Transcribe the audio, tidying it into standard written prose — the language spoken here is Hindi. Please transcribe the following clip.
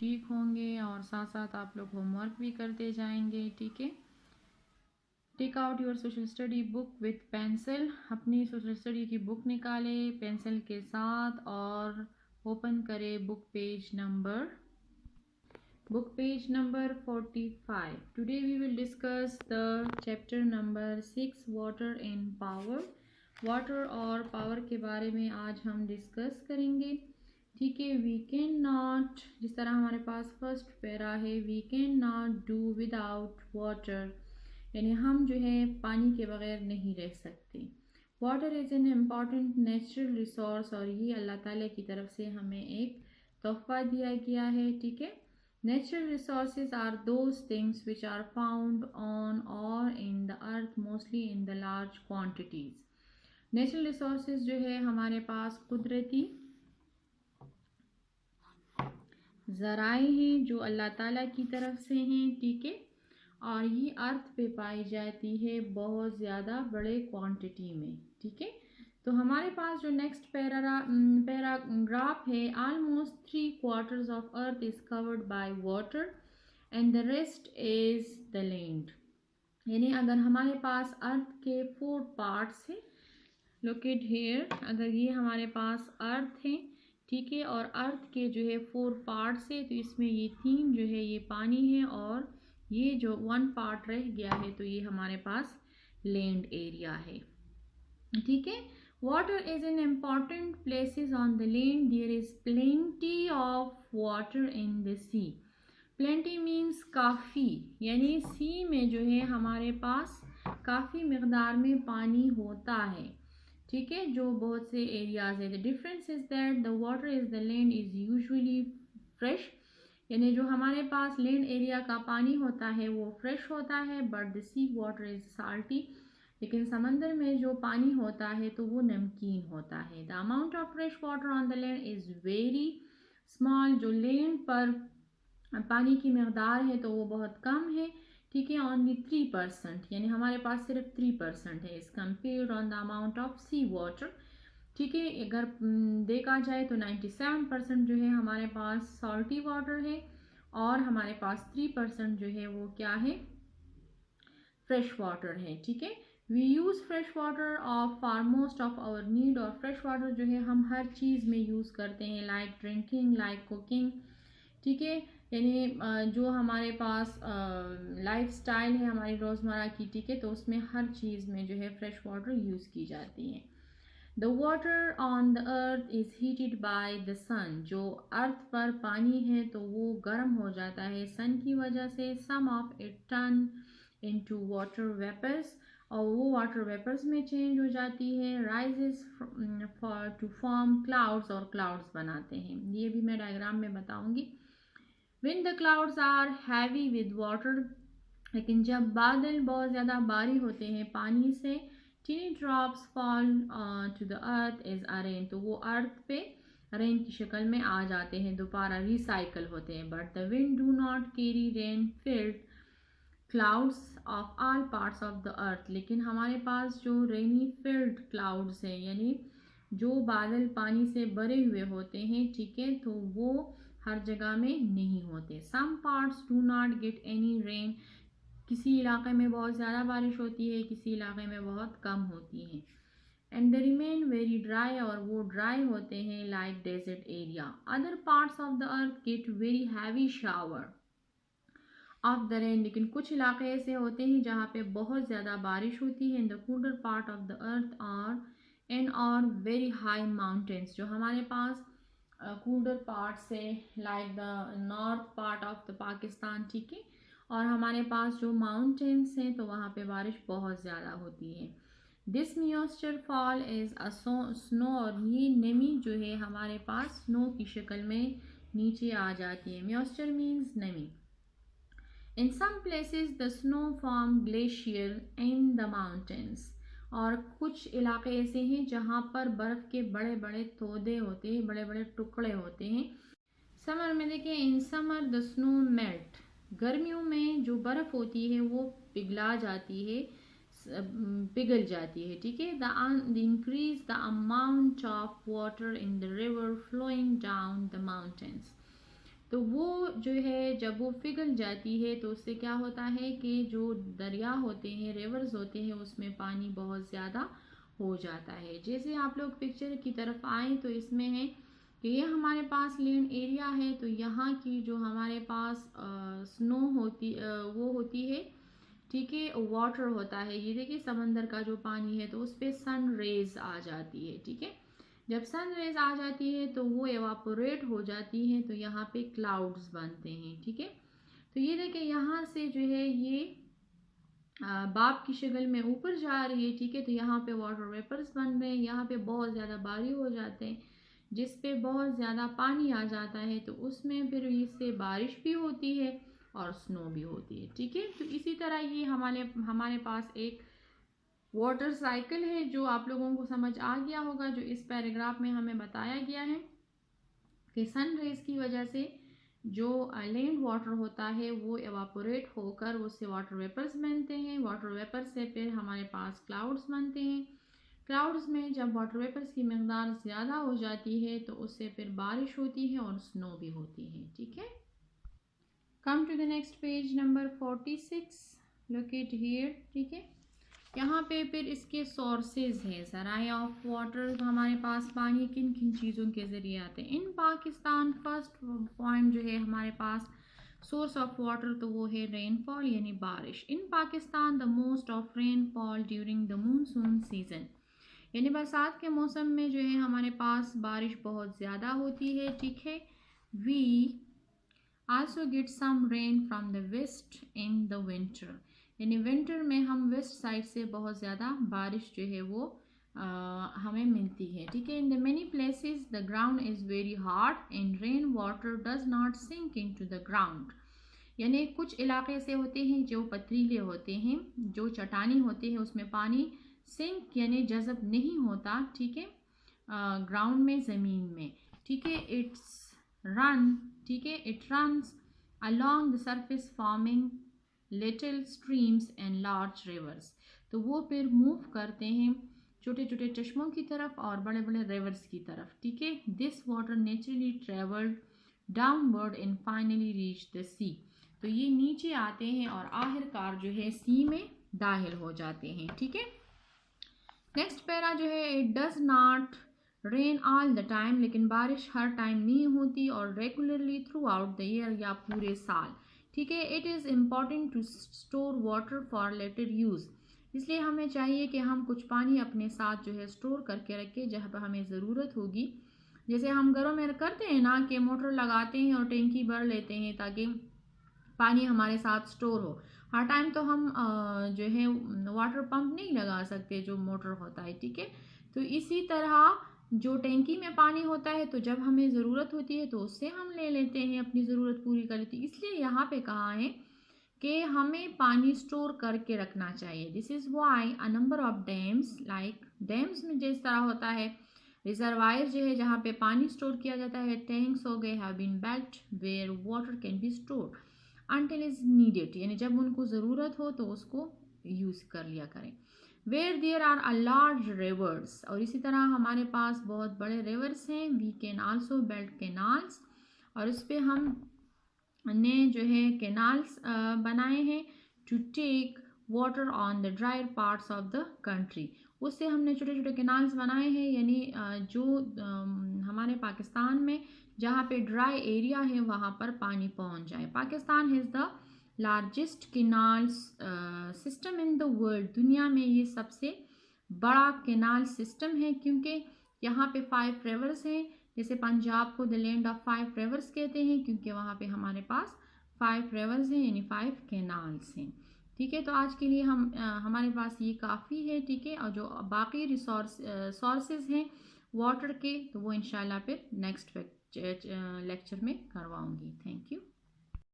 ठीक होंगे और साथ साथ आप लोग होमवर्क भी करते जाएंगे, ठीक है। Take out your social study book with pencil. अपनी सोशल स्टडी की बुक निकाले पेंसिल के साथ और ओपन करें book page number 45. Today we will discuss the chapter number 6, water and power. Water और पावर के बारे में आज हम डिस्कस करेंगे, ठीक है। वी कैन नॉट, जिस तरह हमारे पास फर्स्ट पैरा है, we can not do without water, यानी हम जो है पानी के बगैर नहीं रह सकते। Water is an important natural resource, और ये अल्लाह ताला की तरफ से हमें एक तोहफा दिया गया है, ठीक है। Natural resources are those things which are found on or in the earth, mostly in the large quantities. Natural resources जो है हमारे पास कुदरती ज़राए हैं जो अल्लाह ताला की तरफ से हैं, ठीक है। और ये अर्थ पे पाई जाती है बहुत ज़्यादा बड़े क्वांटिटी में, ठीक है। तो हमारे पास जो नेक्स्ट पैराग्राफ है, almost 3/4 of earth is covered by water and the rest is the land. यानी अगर हमारे पास अर्थ के 4 पार्ट्स हैं, लोकेट हेयर, अगर ये हमारे पास अर्थ है, ठीक है, और अर्थ के जो है 4 पार्ट्स है, तो इसमें ये 3 जो है ये पानी है और ये जो 1 पार्ट रह गया है तो ये हमारे पास लैंड एरिया है, ठीक है। Water is in important places on the land. There is plenty of water in the sea. Plenty means काफ़ी, यानी सी में जो है हमारे पास काफ़ी मकदार में पानी होता है, ठीक है, जो बहुत से एरियाज है। The difference is that the water is the land is usually fresh, यानी जो हमारे पास लैंड एरिया का पानी होता है वो फ्रेश होता है, but the sea water is salty, लेकिन समंदर में जो पानी होता है तो वो नमकीन होता है। The amount of fresh water on the land is very small, जो लैंड पर पानी की मकदार है तो वो बहुत कम है, ठीक है। ओनली 3%, यानी हमारे पास सिर्फ 3% है इस compared on the amount of sea water, ठीक है। अगर देखा जाए तो 97% जो है हमारे पास सॉल्टी वाटर है और हमारे पास 3% जो है वो क्या है, फ्रेश वाटर है, ठीक है। We use fresh water of for most of our need, और फ्रेश वाटर जो है हम हर चीज़ में यूज़ करते हैं, लाइक ड्रिंकिंग, लाइक कुकिंग, ठीक है। यानी जो हमारे पास लाइफ स्टाइल है हमारी रोज़मर्रा की, ठीक है, तो उसमें हर चीज़ में जो है फ्रेश वाटर यूज़ की जाती है। The water on the earth is heated by the sun, जो अर्थ पर पानी है तो वो गर्म हो जाता है सन की वजह से। Some of it turn into water vapours, और वो वाटर वेपर्स में चेंज हो जाती है। Rises for to form clouds, और क्लाउड्स बनाते हैं, ये भी मैं डायग्राम में बताऊंगी। When the clouds are heavy with water, लेकिन जब बादल बहुत ज़्यादा भारी होते हैं पानी से, teeny drops fall to the earth as a rain, तो वो अर्थ पे रेन की शक्ल में आ जाते हैं, दोबारा रिसाइकल होते हैं। But the wind do not carry rain field clouds of all parts of the अर्थ, लेकिन हमारे पास जो रेनी फिल्ड क्लाउड्स हैं, यानी जो बादल पानी से भरे हुए होते हैं, ठीक है, तो वो हर जगह में नहीं होते। Some parts do not get any rain, किसी इलाके में बहुत ज़्यादा बारिश होती है, किसी इलाके में बहुत कम होती है। And they remain very dry, और वो ड्राई होते हैं like desert area. Other parts of the earth get very heavy shower of the rain, लेकिन कुछ इलाके ऐसे होते हैं जहाँ पे बहुत ज़्यादा बारिश होती है। In the cooler part of the अर्थ और वेरी हाई माउंटेन्स, जो हमारे पास कूलर पार्ट से like the north part of the Pakistan, ठीक है, और हमारे पास जो माउंटेन्स हैं तो वहाँ पे बारिश बहुत ज़्यादा होती है। This moisture fall is a snow, और ये नमी जो है हमारे पास स्नो की शक्ल में नीचे आ जाती है। मॉइस्चर मीन्स नमी। In some places the snow form glacier in the mountains, और कुछ इलाके ऐसे हैं जहाँ पर बर्फ़ के बड़े बड़े तोदे होते हैं, बड़े बड़े टुकड़े होते हैं। समर में देखें, in summer the snow melt, गर्मियों में जो बर्फ़ होती है वो पिघला जाती है, पिघल जाती है, ठीक है। The increase the amount of water in the river flowing down the mountains, तो वो जो है जब वो पिघल जाती है तो उससे क्या होता है कि जो दरिया होते हैं, रिवर्स होते हैं, उसमें पानी बहुत ज़्यादा हो जाता है। जैसे आप लोग पिक्चर की तरफ आए तो इसमें है कि ये हमारे पास लैंड एरिया है, तो यहाँ की जो हमारे पास स्नो होती वो होती है, ठीक है, वाटर होता है। ये देखिए समंदर का जो पानी है तो उस पर सन रेज आ जाती है, ठीक है। जब सन रेज आ जाती है तो वो एवापोरेट हो जाती है, तो यहाँ पे क्लाउड्स बनते हैं, ठीक है। तो ये देखिए यहाँ से जो है ये बाप की शक्ल में ऊपर जा रही है, ठीक है। तो यहाँ पे वाटर वेपर्स बन रहे हैं, यहाँ पे बहुत ज़्यादा बारिश हो जाते हैं, जिस पे बहुत ज़्यादा पानी आ जाता है, तो उसमें फिर इससे बारिश भी होती है और स्नो भी होती है, ठीक है। तो इसी तरह ये हमारे पास एक वाटर साइकिल है जो आप लोगों को समझ आ गया होगा, जो इस पैराग्राफ में हमें बताया गया है कि सन रेज की वजह से जो लैंड वाटर होता है वो एवापोरेट होकर उससे वाटर वेपर्स बनते हैं। वाटर वेपर से फिर हमारे पास क्लाउड्स बनते हैं। क्लाउड्स में जब वाटर वेपर्स की मकदार ज़्यादा हो जाती है तो उससे फिर बारिश होती है और स्नो भी होती है, ठीक है। Come to the next page number 46, locate here, ठीक है। यहाँ पे फिर इसके सोर्सेज हैं। ज़राए ऑफ वाटर, तो हमारे पास पानी किन किन चीज़ों के ज़रिए आते हैं। इन पाकिस्तान फर्स्ट पॉइंट जो है हमारे पास सोर्स ऑफ वाटर, तो वो है रेनफॉल यानी बारिश। In Pakistan the most of rainfall during the monsoon season, यानी बरसात के मौसम में जो है हमारे पास बारिश बहुत ज़्यादा होती है, ठीक है। We also get some rain from the west in the winter, यानी विंटर में हम वेस्ट साइड से बहुत ज़्यादा बारिश जो है वो हमें मिलती है, ठीक है। In the many places the ground is very hard and rain water does not sink into the ground, यानी कुछ इलाके ऐसे होते हैं जो पथरीले होते हैं, जो चट्टानी होते हैं, उसमें पानी सिंक यानी जज़ब नहीं होता, ठीक है, ग्राउंड में, ज़मीन में, ठीक है। इट्स रन, ठीक है, it runs along the surface forming little streams and large reverse, तो वो फिर मूव करते हैं छोटे छोटे चश्मों की तरफ और बड़े बड़े रिवर्स की तरफ, ठीक है। This water naturally travelled downward and finally reach the sea, तो ये नीचे आते हैं और आखिरकार जो है सी में दाखिल हो जाते हैं, ठीक है। नेक्स्ट पैरा जो है, it does not rain all the time, लेकिन बारिश हर टाइम नहीं होती और regularly throughout the year या पूरे साल, ठीक है। It is important to store water for later use, इसलिए हमें चाहिए कि हम कुछ पानी अपने साथ जो है स्टोर करके रखें जहाँ पर हमें ज़रूरत होगी। जैसे हम घरों में करते हैं ना कि मोटर लगाते हैं और टैंकी भर लेते हैं ताकि पानी हमारे साथ स्टोर हो। हर टाइम तो हम जो है वाटर पंप नहीं लगा सकते जो मोटर होता है, ठीक है। तो इसी तरह जो टैंकी में पानी होता है तो जब हमें ज़रूरत होती है तो उससे हम ले लेते हैं, अपनी ज़रूरत पूरी कर लेते हैं। इसलिए यहाँ पे कहा है कि हमें पानी स्टोर करके रखना चाहिए। This is why a number of dams, like dams में जिस तरह होता है रिजर्वायर जो है जहाँ पे पानी स्टोर किया जाता है, टैंक्स हो गए, have been built where water can be stored until is needed, यानी जब उनको ज़रूरत हो तो उसको यूज़ कर लिया करें। Where there are a large rivers, और इसी तरह हमारे पास बहुत बड़े रिवर्स हैं। We can also build canals, और इस पर हम ने जो है कैनाल्स बनाए हैं to take water on the drier parts of the country, उससे हमने छोटे छोटे कैनाल्स बनाए हैं, यानी जो हमारे पाकिस्तान में जहाँ पे ड्राई एरिया है वहाँ पर पानी पहुँच जाए। Pakistan has the largest canals system in the world, दुनिया में ये सबसे बड़ा कैनाल सिस्टम है, क्योंकि यहाँ पे 5 रिवर्स हैं। जैसे पंजाब को द लैंड ऑफ 5 रिवर्स कहते हैं, क्योंकि वहाँ पे हमारे पास 5 रिवर्स हैं यानी 5 कैनाल्स हैं, ठीक है। तो आज के लिए हमारे पास ये काफ़ी है, ठीक है। और जो बाकी सोर्सेज हैं वाटर के तो वो इंशाल्लाह फिर नेक्स्ट लेक्चर में करवाऊँगी। Thank you.